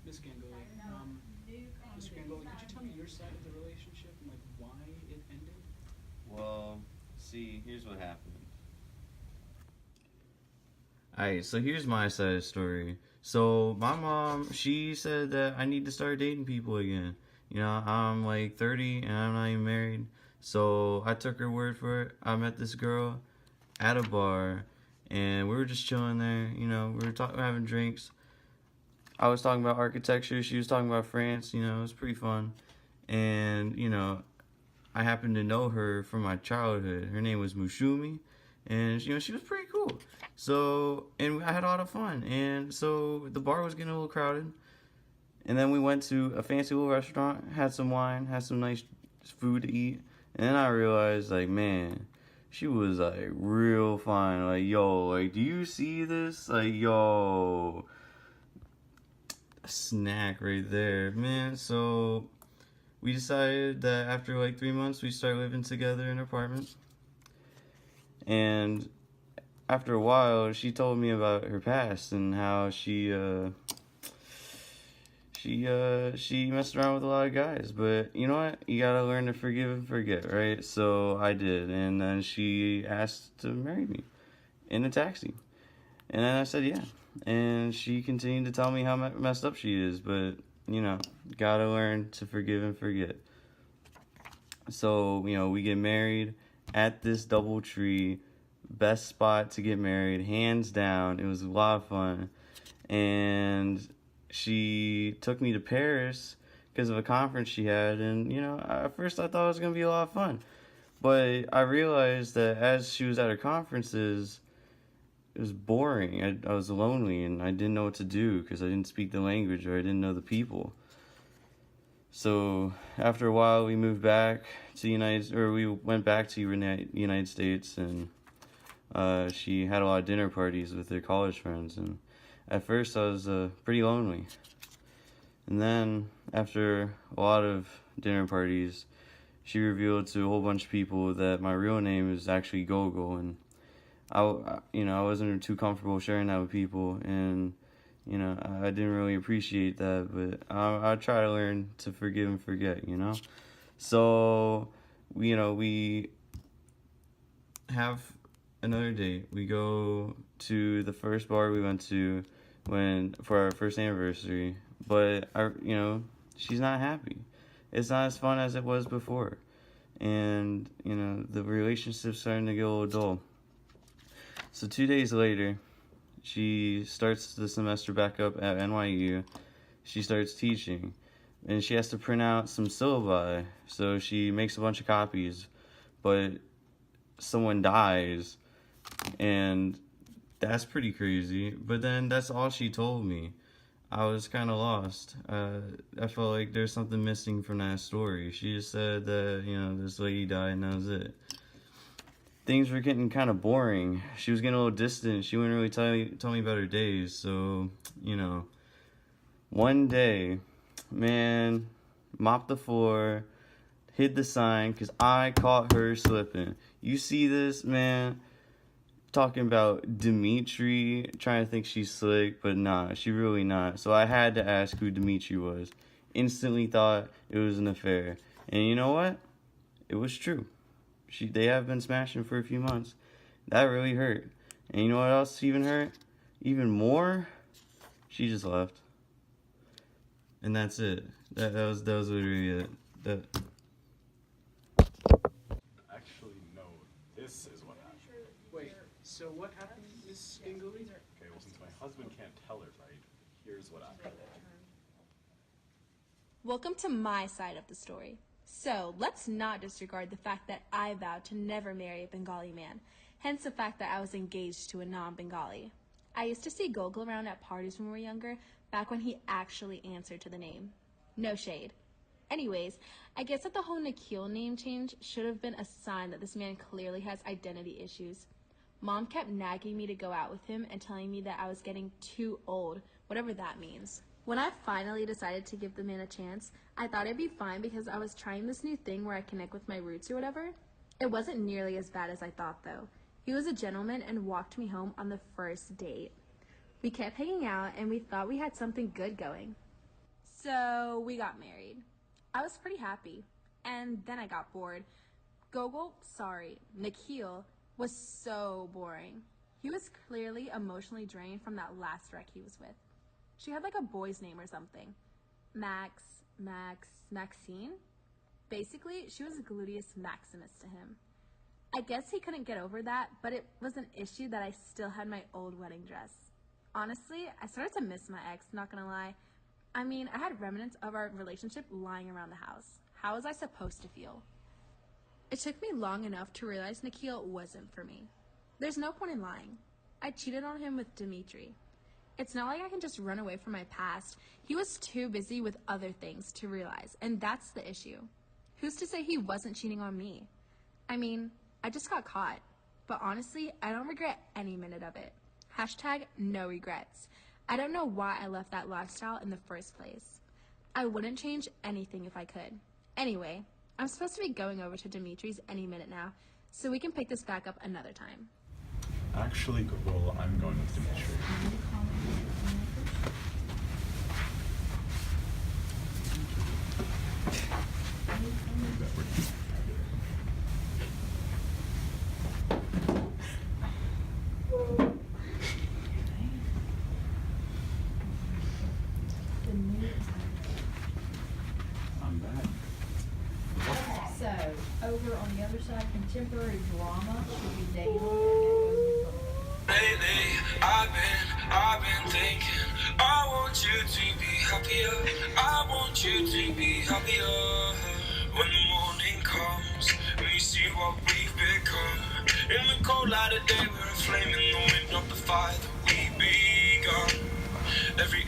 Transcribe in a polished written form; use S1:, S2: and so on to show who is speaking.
S1: Miss Gangoli, Mr. Gangoli, could you tell me your side of the relationship and like why it ended?
S2: Well, see, here's what happened. Alright, so here's my side of the story. So my mom, she said that I need to start dating people again. You know, I'm like 30 and I'm not even married. So I took her word for it. I met this girl at a bar and we were just chilling there. You know, we were having drinks. I was talking about architecture. She was talking about France. You know, it was pretty fun. And, you know, I happened to know her from my childhood. Her name was Mushumi, and you know she was pretty cool. So, and I had a lot of fun, and so the bar was getting a little crowded. And then we went to a fancy little restaurant, had some wine, had some nice food to eat, and then I realized, like, man, she was like real fine. Like, yo, like, do you see this? Like, yo, a snack right there, man. So we decided that after like 3 months, we start living together in an apartment. And after a while, she told me about her past and how she messed around with a lot of guys. But you know what? You gotta learn to forgive and forget, right? So I did, and then she asked to marry me in a taxi, and then I said yeah. And she continued to tell me how messed up she is, but you know, gotta learn to forgive and forget. So, you know, we get married at this DoubleTree, best spot to get married, hands down. It was a lot of fun. And she took me to Paris because of a conference she had. And, you know, at first I thought it was going to be a lot of fun. But I realized that as she was at her conferences, it was boring. I was lonely and I didn't know what to do because I didn't speak the language or I didn't know the people. So after a while, we moved back to we went back to United States, and she had a lot of dinner parties with her college friends. And at first, I was pretty lonely. And then after a lot of dinner parties, she revealed to a whole bunch of people that my real name is actually Gogo, and I wasn't too comfortable sharing that with people, and you know, I didn't really appreciate that, but I try to learn to forgive and forget, you know? So, you know, we have another date. We go to the first bar we went to for our first anniversary, but she's not happy. It's not as fun as it was before. And, you know, the relationship's starting to get a little dull. So 2 days later, she starts the semester back up at NYU. She starts teaching, and she has to print out some syllabi. So she makes a bunch of copies, but someone dies, and that's pretty crazy. But then that's all she told me. I was kind of lost. I felt like there's something missing from that story. She just said that, you know, this lady died and that was it. Things were getting kind of boring. She was getting a little distant. She wouldn't really tell me about her days. So, you know, one day, man, mopped the floor, hid the sign, because I caught her slipping. You see this, man? Talking about Dimitri, trying to think she's slick, but nah, she really not. So I had to ask who Dimitri was. Instantly thought it was an affair. And you know what? It was true. They have been smashing for a few months. That really hurt. And you know what else even hurt? Even more? She just left. And that's it. That was literally it.
S3: Actually, no. This is what happened.
S1: Wait, so what happened, Miss Gangoli?
S3: Okay, well, since my husband can't tell her, right, here's what happened.
S4: Welcome to my side of the story. So, let's not disregard the fact that I vowed to never marry a Bengali man, hence the fact that I was engaged to a non-Bengali. I used to see Gogol around at parties when we were younger, back when he actually answered to the name. No shade. Anyways, I guess that the whole Nikhil name change should have been a sign that this man clearly has identity issues. Mom kept nagging me to go out with him and telling me that I was getting too old, whatever that means. When I finally decided to give the man a chance, I thought it'd be fine because I was trying this new thing where I connect with my roots or whatever. It wasn't nearly as bad as I thought though. He was a gentleman and walked me home on the first date. We kept hanging out and we thought we had something good going. So we got married. I was pretty happy. And then I got bored. Nikhil was so boring. He was clearly emotionally drained from that last wreck he was with. She had like a boy's name or something. Maxine? Basically, she was a gluteus maximus to him. I guess he couldn't get over that, but it was an issue that I still had my old wedding dress. Honestly, I started to miss my ex, not gonna lie. I mean, I had remnants of our relationship lying around the house. How was I supposed to feel? It took me long enough to realize Nikhil wasn't for me. There's no point in lying. I cheated on him with Dimitri. It's not like I can just run away from my past. He was too busy with other things to realize, and that's the issue. Who's to say he wasn't cheating on me? I mean, I just got caught. But honestly, I don't regret any minute of it. #no regrets. I don't know why I left that lifestyle in the first place. I wouldn't change anything if I could. Anyway, I'm supposed to be going over to Dimitri's any minute now, so we can pick this back up another time.
S3: Actually, Google, I'm going with Dimitri. I'm back.
S5: So, over on the other side, contemporary drama should be daily, and that goes with the
S6: Lately, I've been thinking, I want you to be happier. I want you to be happier. When the morning comes, and we see what we've become. In the cold light of day, we're a flame in the wind of the fire that we begun. Every